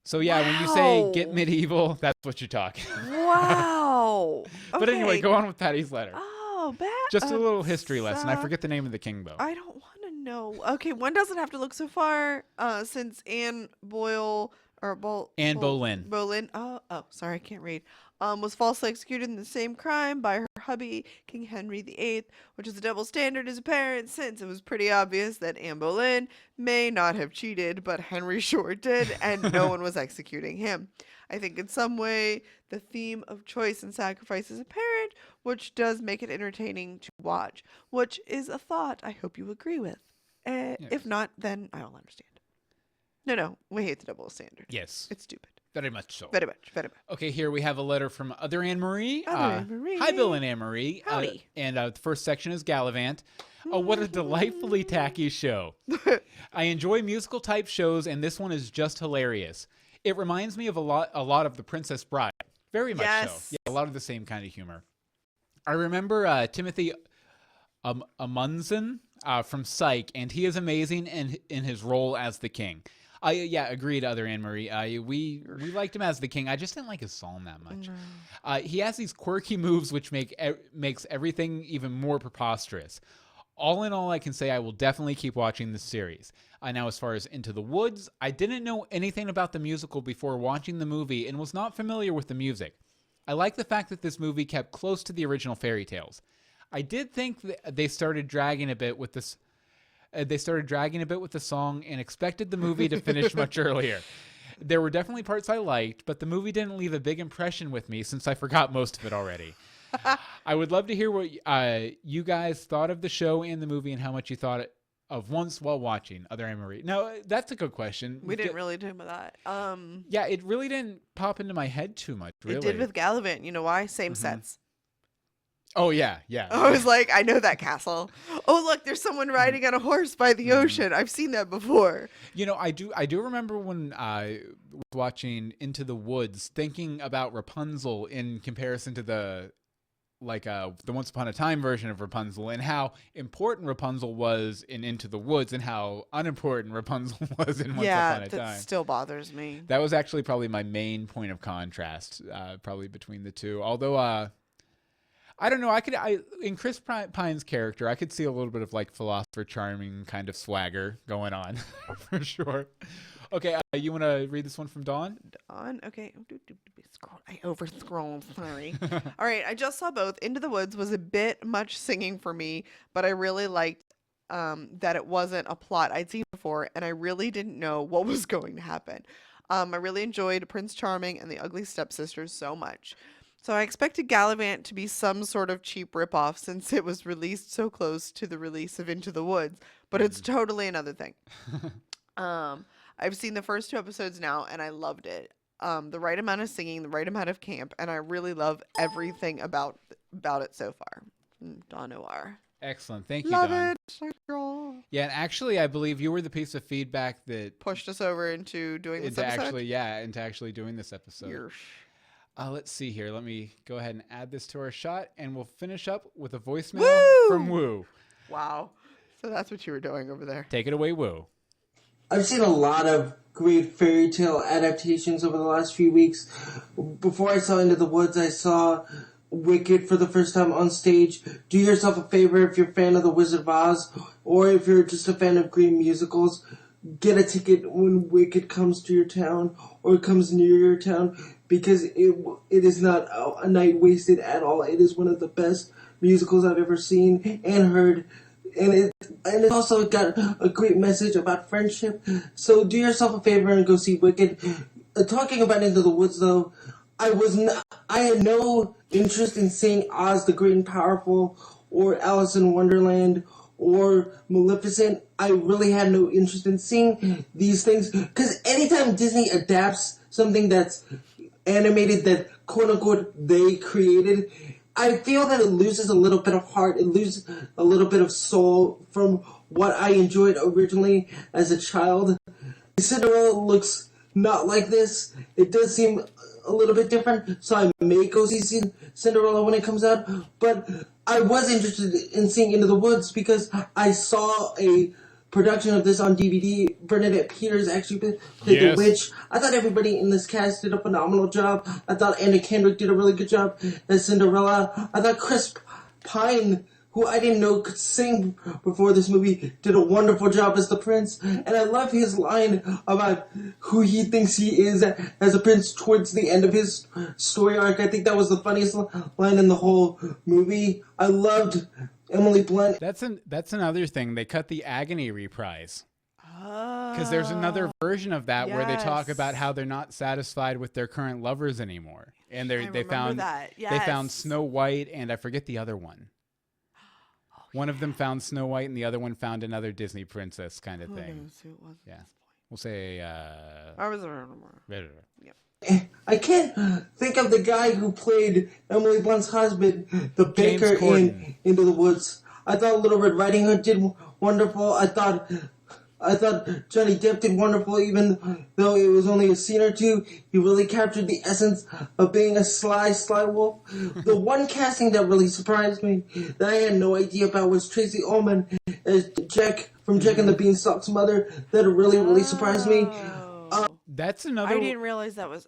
So yeah, when you say get medieval, that's what you're talking. Wow. But anyway, go on with Patty's letter. Oh, bad. Just a little history lesson. I forget the name of the king, though. I don't want to know. Okay, one doesn't have to look so far. Since Anne Boleyn. Oh, sorry, I can't read. Was falsely executed in the same crime by her hubby, King Henry VIII, which is a double standard is apparent since it was pretty obvious that Anne Boleyn may not have cheated, but Henry sure did, and no one was executing him. I think in some way the theme of choice and sacrifice is apparent, which does make it entertaining to watch, which is a thought I hope you agree with. Yes. If not, then I don't understand. No, we hate the double standard. Yes. It's stupid. Very much so. Very much. Okay, here we have a letter from Other Anne-Marie. Anne-Marie. Hi, Bill and Anne-Marie. Howdy. And the first section is Galavant. Oh, what a delightfully tacky show. I enjoy musical-type shows, and this one is just hilarious. It reminds me of a lot of The Princess Bride. Very much so. Yeah, a lot of the same kind of humor. I remember Timothy Amundsen from Psych, and he is amazing in his role as the king. Agreed, Other Anne-Marie. We liked him as the king. I just didn't like his song that much. No. He has these quirky moves which makes everything even more preposterous. All in all, I can say I will definitely keep watching this series. Now, as far as Into the Woods, I didn't know anything about the musical before watching the movie and was not familiar with the music. I like the fact that this movie kept close to the original fairy tales. I did think that they started dragging a bit with this. They started dragging a bit with the song and expected the movie to finish much earlier. There were definitely parts I liked, but the movie didn't leave a big impression with me since I forgot most of it already. I would love to hear what you guys thought of the show and the movie and how much you thought of once while watching. Other Anne-Marie. No, that's a good question. We didn't really do that. Yeah, it really didn't pop into my head too much, really. It did with Galavant. You know why? Same sets. Oh, yeah. I was like, I know that castle. Oh, look, there's someone riding on a horse by the ocean. I've seen that before. You know, I do remember when I was watching Into the Woods, thinking about Rapunzel in comparison to the Once Upon a Time version of Rapunzel, and how important Rapunzel was in Into the Woods and how unimportant Rapunzel was in Once Upon a Time. Yeah, that still bothers me. That was actually probably my main point of contrast, probably between the two. Although, I don't know. In Chris Pine's character, I could see a little bit of like philosopher charming kind of swagger going on for sure. Okay, you want to read this one from Dawn? Dawn, okay. I over scrolled. Sorry. All right, I just saw both. Into the Woods was a bit much singing for me, but I really liked that it wasn't a plot I'd seen before, and I really didn't know what was going to happen. I really enjoyed Prince Charming and the Ugly Stepsisters so much. So I expected Galavant to be some sort of cheap ripoff since it was released so close to the release of Into the Woods, but it's totally another thing. I've seen the first 2 episodes now, and I loved it. The right amount of singing, the right amount of camp, and I really love everything about it so far. Dawn Noir. Excellent. Thank you, Dawn. Love it, girl. Yeah, and actually, I believe you were the piece of feedback that pushed us over into doing this episode? Into actually doing this episode. Let's see here. Let me go ahead and add this to our shot, and we'll finish up with a voicemail from Woo. Wow. So that's what you were doing over there. Take it away, Woo. I've seen a lot of great fairy tale adaptations over the last few weeks. Before I saw Into the Woods, I saw Wicked for the first time on stage, do yourself a favor if you're a fan of The Wizard of Oz, or if you're just a fan of green musicals, get a ticket when Wicked comes to your town, or comes near your town, because it is not a night wasted at all. It is one of the best musicals I've ever seen and heard. And it also got a great message about friendship. So do yourself a favor and go see Wicked. Talking about Into the Woods, though, I had no interest in seeing Oz the Great and Powerful, or Alice in Wonderland, or Maleficent. I really had no interest in seeing these things, because anytime Disney adapts something that's animated that quote-unquote they created, I feel that it loses a little bit of heart, it loses a little bit of soul from what I enjoyed originally as a child. Cinderella looks not like this. It does seem a little bit different, so I may go see Cinderella when it comes out, but I was interested in seeing Into the Woods because I saw a production of this on DVD. Bernadette Peters actually played the witch. I thought everybody in this cast did a phenomenal job. I thought Anna Kendrick did a really good job as Cinderella. I thought Chris Pine, who I didn't know could sing before this movie, did a wonderful job as the prince. And I love his line about who he thinks he is as a prince towards the end of his story arc. I think that was the funniest line in the whole movie. I loved Emily Blunt. That's another thing. They cut the agony reprise. Because there's another version of that where they talk about how they're not satisfied with their current lovers anymore. And they found Snow White, and I forget the other one. One of them found Snow White, and the other one found another Disney princess kind of thing. Knows who it was yeah, we'll say. I was I can't think of the guy who played Emily Blunt's husband, the baker in Into the Woods. I thought Little Red Riding Hood did wonderful. I thought Johnny Depp did wonderful, even though it was only a scene or two. He really captured the essence of being a sly wolf. The one casting that really surprised me, that I had no idea about, was Tracy Ullman as Jack from Jack and the Beanstalk's mother. That really surprised me. That's another. I didn't realize that was.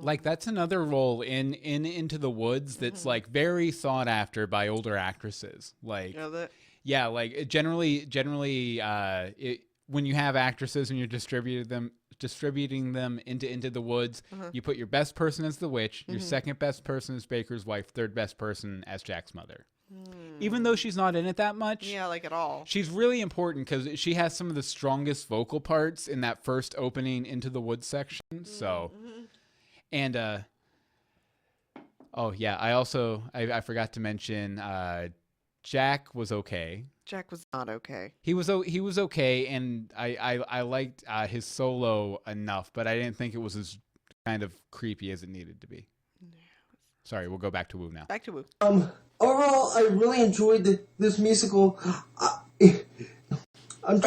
Like that's another role in Into the Woods that's like very sought after by older actresses. Like, yeah, like generally, when you have actresses and you're distributing them into the Woods, you put your best person as the witch, your second best person as Baker's wife, third best person as Jack's mother. Even though she's not in it that much. Yeah, like at all. She's really important because she has some of the strongest vocal parts in that first opening Into the Woods section. So, and, oh yeah, I forgot to mention, Jack was okay. Jack was not okay. He was okay, and I liked his solo enough, but I didn't think it was as kind of creepy as it needed to be. Sorry, we'll go back to Woo now. Back to Woo. Overall, I really enjoyed this musical. I'm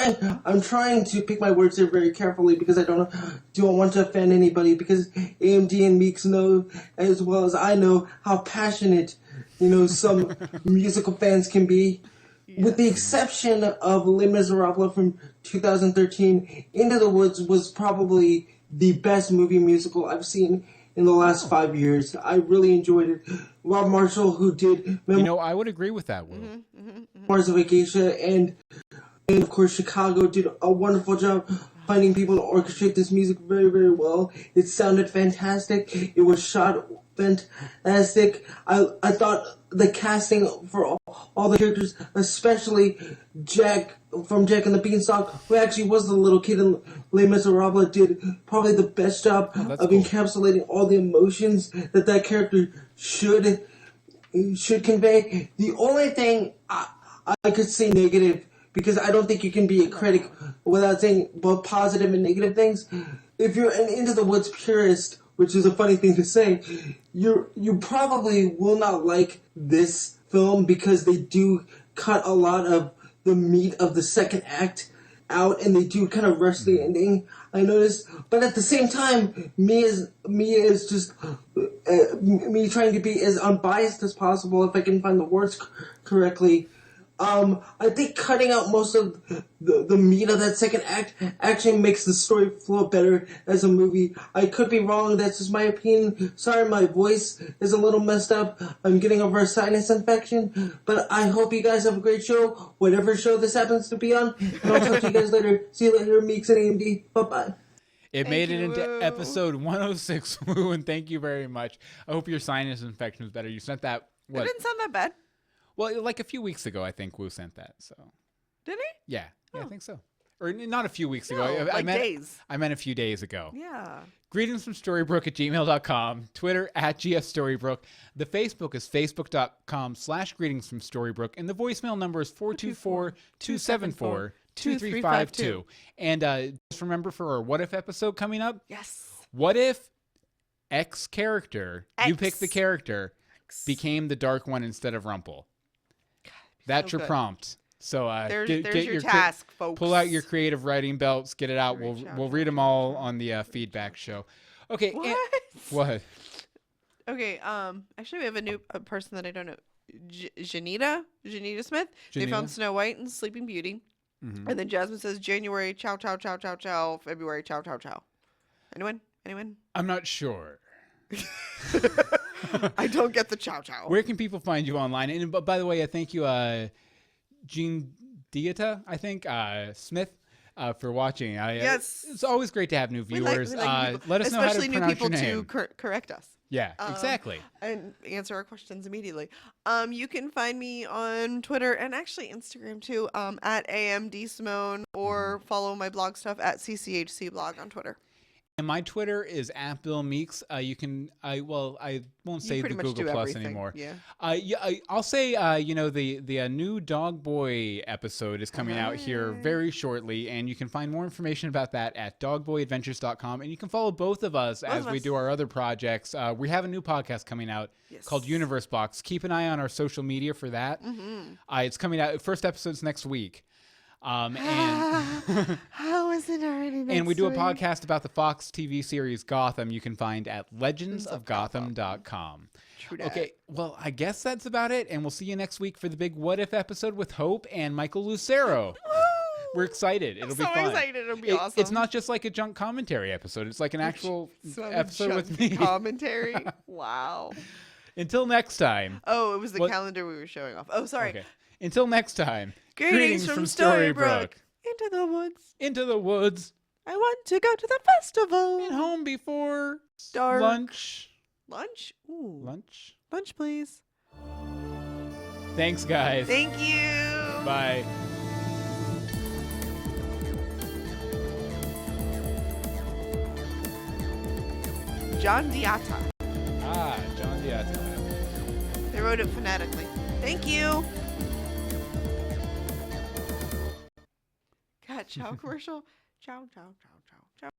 trying to pick my words here very carefully because I don't want to offend anybody, because AMD and Meeks know as well as I know how passionate, some musical fans can be. Yes. With the exception of Les Miserables from 2013, Into the Woods was probably the best movie musical I've seen in the last 5 years. I really enjoyed it. Rob Marshall, who did I would agree with that, Will. Mars of Acacia, and of course Chicago, did a wonderful job finding people to orchestrate this music very, very well. It sounded fantastic. It was shot fantastic. I thought the casting for all the characters, especially Jack from Jack and the Beanstalk, who actually was the little kid in Les Miserables, did probably the best job of encapsulating all the emotions that character should convey. The only thing I could say negative, because I don't think you can be a critic without saying both positive and negative things. If you're an Into the Woods purist, which is a funny thing to say, you probably will not like this film because they do cut a lot of the meat of the second act out, and they do kind of rush the ending, I noticed. But at the same time, me trying to be as unbiased as possible, if I can find the words correctly, I think cutting out most of the meat of that second act actually makes the story flow better as a movie. I could be wrong. That's just my opinion. Sorry, my voice is a little messed up. I'm getting over a sinus infection. But I hope you guys have a great show, whatever show this happens to be on. And I'll talk to you guys later. See you later, Meeks and AMD. Bye-bye. It made it into episode 106, Woo, and thank you very much. I hope your sinus infection is better. You sent that, what? It didn't sound that bad. Well, like a few weeks ago, I think Woo sent that. So did he? Yeah, I think so. Or not a few weeks ago. I meant days. I meant a few days ago. Yeah. Greetings from Storybrooke at gmail.com. Twitter at GSStorybrooke. The Facebook is facebook.com/greetings from Storybrooke. And the voicemail number is 424-274-2352. And just remember for our What If episode coming up. Yes. What if X character, you pick the character, became the Dark One instead of Rumple? That's your prompt. So there's your task, folks. Pull out your creative writing belts, get it out. We'll read them all on the feedback show. Okay. What? Okay. Actually, we have a person that I don't know. Janita Smith. They found Snow White and Sleeping Beauty. Mm-hmm. And then Jasmine says January, ciao, ciao, ciao, ciao, ciao. February, ciao, ciao, ciao. Anyone? I'm not sure. I don't get the ciao, ciao. Where can people find you online? And by the way, I thank you, Jean Dieta, I think, Smith, for watching. Yes. It's always great to have new viewers. We like let us know how to pronounce your name. Especially new people to correct us. Yeah, exactly. And answer our questions immediately. You can find me on Twitter and actually Instagram too, at DeSimone, or follow my blog stuff at CCHC blog on Twitter. And my Twitter is at Bill Meeks. You can, I won't say the Google Plus anymore. Yeah. I'll say, the new Dog Boy episode is coming out here very shortly, and you can find more information about that at dogboyadventures.com. And you can follow both of us as we do our other projects. We have a new podcast coming out called Universe Box. Keep an eye on our social media for that. Mm-hmm. It's coming out. First episode's next week. And how is it already next and we do a week? podcast about the Fox TV series Gotham. You can find at legendsofgotham.com. Okay, well, I guess that's about it, and we'll see you next week for the big What If episode with Hope and Michael Lucero. We're excited. It'll be fun. I'm so excited. It'll be awesome. It's not just like a junk commentary episode. It's like an actual episode with me. Commentary? Wow. Until next time. Oh, it was the calendar we were showing off. Oh, sorry. Okay. Until next time. Greetings from Storybrooke. Into the woods. Into the woods. I want to go to the festival. And home before dark. Lunch. Lunch? Ooh. Lunch? Lunch, please. Thanks, guys. Thank you. Bye. John Diata. John Diata. They wrote it phonetically. Thank you. God, ciao commercial. Ciao, ciao, ciao, ciao, ciao.